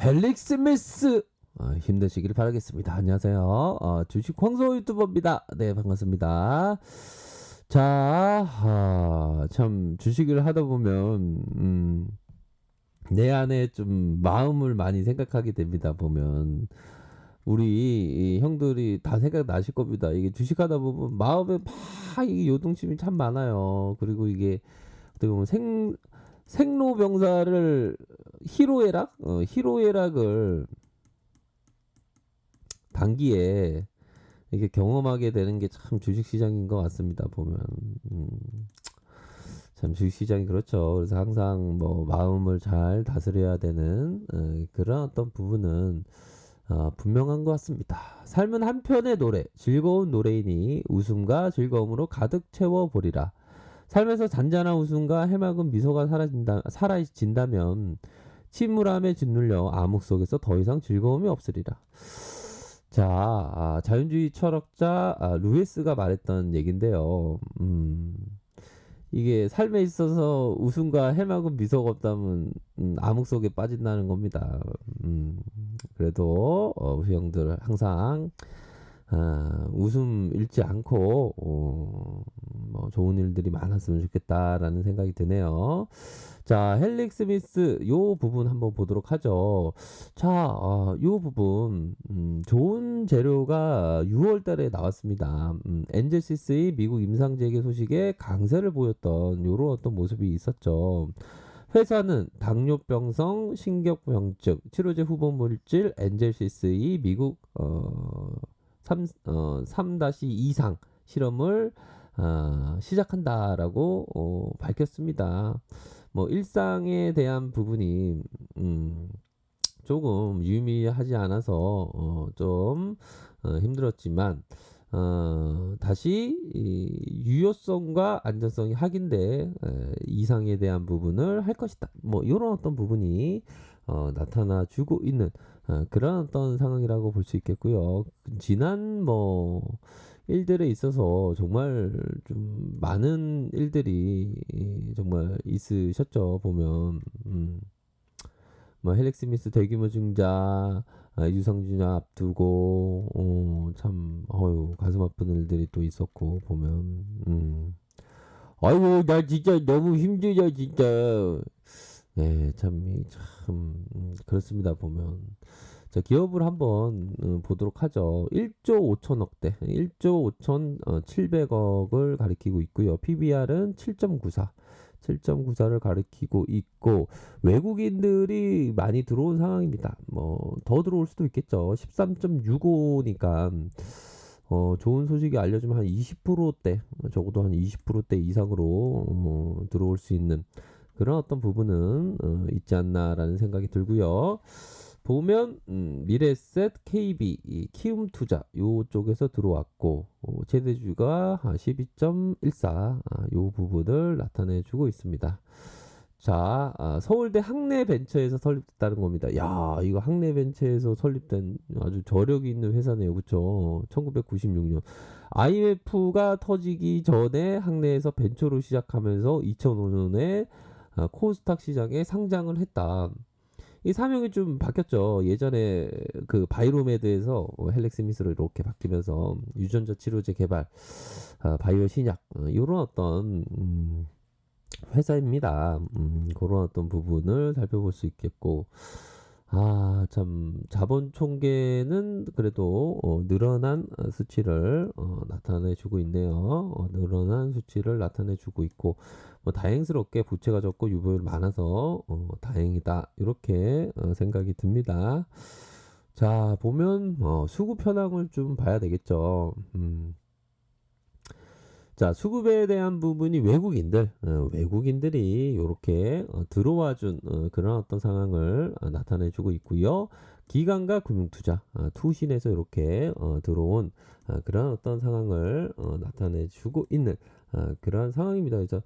헬릭스미스 힘내시길 바라겠습니다. 안녕하세요. 주식 광소 유튜버입니다. 네, 반갑습니다. 자, 참 주식을 하다 보면 내 안에 좀 마음을 많이 생각하게 됩니다. 보면 우리 이 형들이 다 생각나실 겁니다. 이게 주식하다 보면 마음에 막 이게 요동침이 참 많아요. 그리고 이게 어떻게 보면 생로병사를 희로애락을 단기에 이렇게 경험하게 되는 게 참 주식시장인 것 같습니다. 보면 음, 참 주식시장이 그렇죠. 그래서 항상 뭐 마음을 잘 다스려야 되는 그런 어떤 부분은 분명한 것 같습니다. 삶은 한편의 노래, 즐거운 노래이니 웃음과 즐거움으로 가득 채워보리라. 삶에서 잔잔한 웃음과 해맑은 미소가 사라진다면 침울함에 짓눌려 암흑 속에서 더 이상 즐거움이 없으리라. 자, 자연주의 철학자 루이스가 말했던 얘긴데요. 이게 삶에 있어서 웃음과 해맑은 미소가 없다면 암흑 속에 빠진다는 겁니다. 그래도 우리 형들 항상 웃음 잃지 않고 뭐 좋은 일들이 많았으면 좋겠다라는 생각이 드네요. 자, 헬릭 스미스 요 부분 한번 보도록 하죠. 자, 요 부분 좋은 재료가 6월 달에 나왔습니다. 엔젤시스의 미국 임상재개 소식에 강세를 보였던 요런 어떤 모습이 있었죠. 회사는 당뇨병성 신경병증 치료제 후보 물질 엔젤시스의 미국 3-2상 실험을 시작한다라고 밝혔습니다. 뭐 일상에 대한 부분이 조금 유의미하지 않아서 좀 힘들었지만 다시 유효성과 안전성이 확인돼 이상에 대한 부분을 할 것이다. 뭐 이런 어떤 부분이 나타나 주고 있는 그런 어떤 상황이라고 볼 수 있겠고요. 지난 뭐 일들에 있어서 정말 좀 많은 일들이 정말 있으셨죠. 보면 뭐 헬릭 스미스 대규모 증자 유상증자 앞두고 참 어휴 가슴 아픈 일들이 또 있었고 보면 아이고 나 진짜 너무 힘들어 진짜. 예, 참 그렇습니다. 보면 자, 기업을 한번 보도록 하죠. 1조 5천억대, 1조 5천 700억을 가리키고 있고요. PBR은 7.94, 7.94를 가리키고 있고 외국인들이 많이 들어온 상황입니다. 뭐 더 들어올 수도 있겠죠. 13.65니까 좋은 소식이 알려주면 한 20%대, 적어도 한 20%대 이상으로 들어올 수 있는 그런 어떤 부분은 있지 않나라는 생각이 들고요. 보면 미래에셋, KB, 이 키움투자 요쪽에서 들어왔고 최대주가 12.14 요 부분을 나타내주고 있습니다. 자, 서울대 학내벤처에서 설립됐다는 겁니다. 야, 이거 학내벤처에서 설립된 아주 저력이 있는 회사네요. 그쵸? 1996년. IMF가 터지기 전에 학내에서 벤처로 시작하면서 2005년에 코스닥 시장에 상장을 했다. 이 사명이 좀 바뀌었죠. 예전에 그 바이로메드에서 헬릭 스미스로 이렇게 바뀌면서 유전자 치료제 개발, 바이오 신약 이런 어떤 회사입니다. 그런 어떤 부분을 살펴볼 수 있겠고, 참 자본 총계는 그래도 늘어난 수치를 나타내주고 있네요. 늘어난 수치를 나타내주고 있고, 뭐 다행스럽게 부채가 적고 유보율 많아서 다행이다 이렇게 생각이 듭니다. 자, 보면 수급 현황을 좀 봐야 되겠죠. 자, 수급에 대한 부분이 외국인들이 이렇게 들어와준 그런 어떤 상황을 나타내주고 있고요. 기관과 금융투자, 투신에서 이렇게 들어온 그런 어떤 상황을 나타내주고 있는 그런 상황입니다. 그래서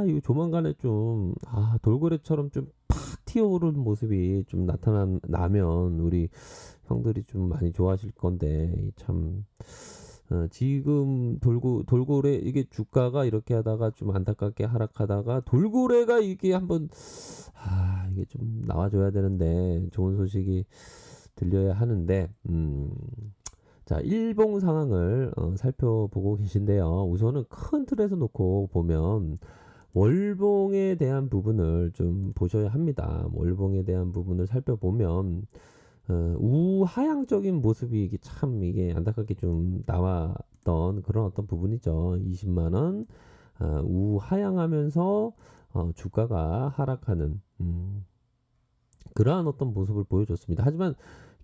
이거 조만간에 좀 돌고래처럼 좀 팍 튀어오르는 모습이 좀 나타나면 우리 형들이 좀 많이 좋아하실 건데 참. 지금 돌고래 이게 주가가 이렇게 하다가 좀 안타깝게 하락하다가 돌고래가 이게 한번 이게 좀 나와줘야 되는데 좋은 소식이 들려야 하는데 자, 일봉 상황을 살펴보고 계신데요. 우선은 큰 틀에서 놓고 보면 월봉에 대한 부분을 좀 보셔야 합니다. 월봉에 대한 부분을 살펴보면 우하향적인 모습이 이게 참 이게 안타깝게 좀 나왔던 그런 어떤 부분이죠. 20만 원 우하향하면서 주가가 하락하는 그러한 어떤 모습을 보여줬습니다. 하지만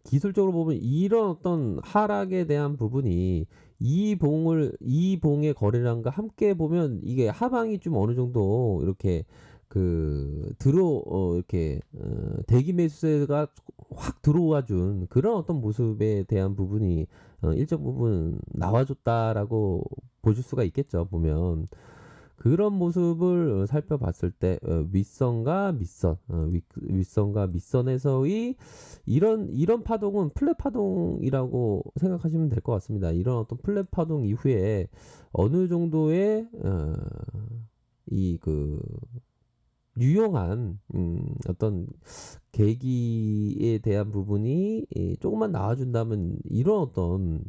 기술적으로 보면 이런 어떤 하락에 대한 부분이 이 봉의 거래량과 함께 보면 이게 하방이 좀 어느 정도 이렇게 이렇게 대기 매수세가 확 들어와 준 그런 어떤 모습에 대한 부분이 일정 부분 나와줬다라고 보실 수가 있겠죠. 보면 그런 모습을 살펴봤을 때 윗선과 밑선, 윗선과 밑선에서의 이런 파동은 플랫 파동이라고 생각하시면 될 것 같습니다. 이런 어떤 플랫 파동 이후에 어느 정도의 이그 유용한 어떤 계기에 대한 부분이 조금만 나와준다면 이런 어떤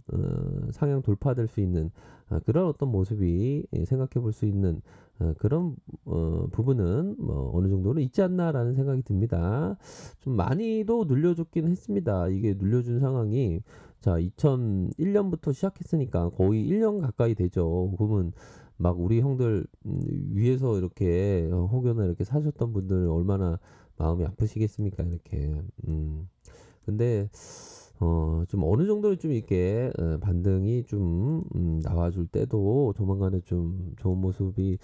상향 돌파될 수 있는 그런 어떤 모습이 생각해 볼 수 있는 그런 부분은 뭐 어느 정도는 있지 않나라는 생각이 듭니다. 좀 많이도 눌려줬긴 했습니다. 이게 눌려준 상황이 자 2001년부터 시작했으니까 거의 1년 가까이 되죠. 그러면 막 우리 형들 위에서 이렇게 혹여나 이렇게 사셨던 분들 얼마나 마음이 아프시겠습니까 이렇게 근데 좀 어느 정도 좀 이렇게 반등이 좀 나와줄 때도 조만간에 좀 좋은 모습이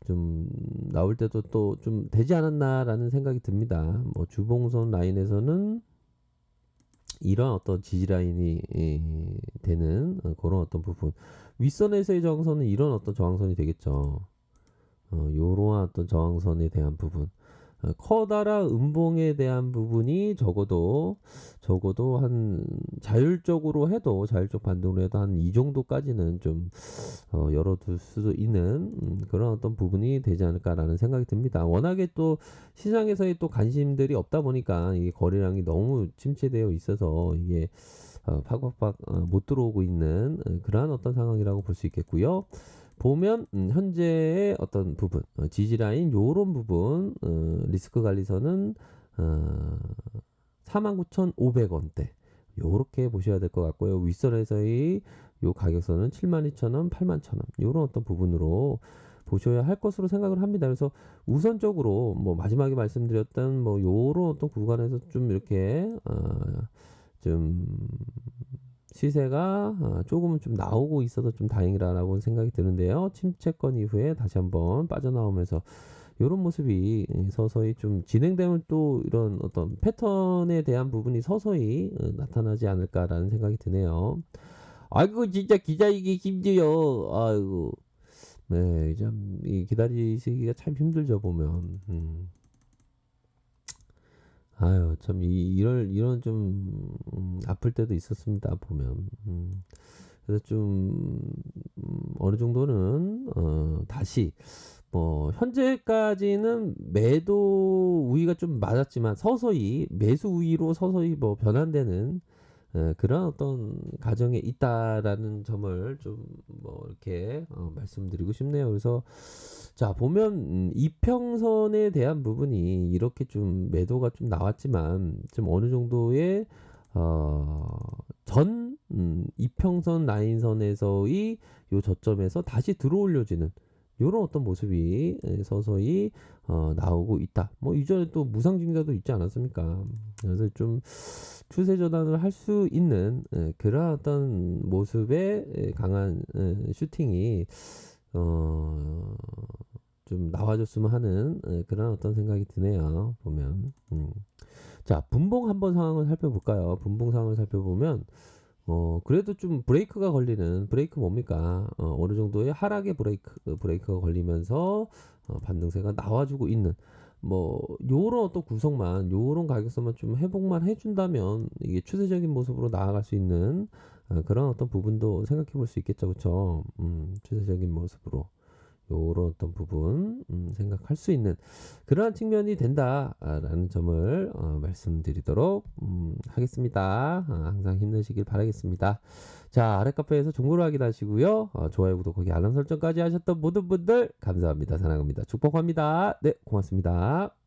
좀 나올 때도 또 좀 되지 않았나라는 생각이 듭니다. 뭐 주봉선 라인에서는 이런 어떤 지지 라인이 되는 그런 어떤 부분 윗선에서의 저항선은 이런 어떤 저항선이 되겠죠. 요러한 어떤 저항선에 대한 부분 커다란 음봉에 대한 부분이 적어도 한 자율적 반등으로 해도 한 이 정도까지는 좀 열어둘 수도 있는 그런 어떤 부분이 되지 않을까라는 생각이 듭니다. 워낙에 또 시장에서의 또 관심들이 없다 보니까 이 거래량이 너무 침체되어 있어서 이게 팍팍팍 못 들어오고 있는 그러한 어떤 상황이라고 볼 수 있겠고요. 보면 현재의 어떤 부분 지지라인 요런 부분 리스크 관리선은 49,500원대 요렇게 보셔야 될 것 같고요. 윗선에서의 요 가격선은 72,000원, 81,000원 요런 어떤 부분으로 보셔야 할 것으로 생각을 합니다. 그래서 우선적으로 뭐 마지막에 말씀드렸던 뭐 요런 어떤 구간에서 좀 이렇게 좀 시세가 조금은 좀 나오고 있어서 좀 다행이라고 생각이 드는데요. 침체권 이후에 다시 한번 빠져나오면서 이런 모습이 서서히 좀 진행되면 또 이런 어떤 패턴에 대한 부분이 서서히 나타나지 않을까라는 생각이 드네요. 아이고 진짜 기다리기 힘들요. 아이고 네, 참 이 기다리시기가 참 힘들죠 보면. 아유 참 이런 좀 아플 때도 있었습니다 보면. 그래서 좀 어느 정도는 다시 뭐 현재까지는 매도 우위가 좀 맞았지만 서서히 매수 우위로 서서히 뭐 변환되는 그런 어떤 가정에 있다라는 점을 좀 뭐 이렇게 말씀드리고 싶네요. 그래서 자 보면 이평선에 대한 부분이 이렇게 좀 매도가 좀 나왔지만 좀 어느 정도의 전 이평선 라인선에서의 요 저점에서 다시 들어올려지는 요런 어떤 모습이 서서히 나오고 있다. 뭐 이전에 또 무상증자도 있지 않았습니까? 그래서 좀 추세 전환을 할 수 있는 그런 어떤 모습의 강한 슈팅이 좀 나와줬으면 하는 그런 어떤 생각이 드네요. 보면 자 분봉 한번 상황을 살펴볼까요? 분봉 상황을 살펴보면 그래도 좀 브레이크가 걸리는 브레이크 뭡니까? 어느 정도의 하락의 브레이크가 걸리면서 반등세가 나와주고 있는 뭐 요런 어떤 구성만 요런 가격선만 좀 회복만 해준다면 이게 추세적인 모습으로 나아갈 수 있는 그런 어떤 부분도 생각해 볼 수 있겠죠, 그렇죠? 추세적인 모습으로 요런 어떤 부분 생각할 수 있는 그러한 측면이 된다라는 점을 말씀드리도록 하겠습니다. 항상 힘내시길 바라겠습니다. 자, 아래 카페에서 정보를 확인하시고요. 좋아요, 구독, 거기 알람 설정까지 하셨던 모든 분들 감사합니다. 사랑합니다. 축복합니다. 네, 고맙습니다.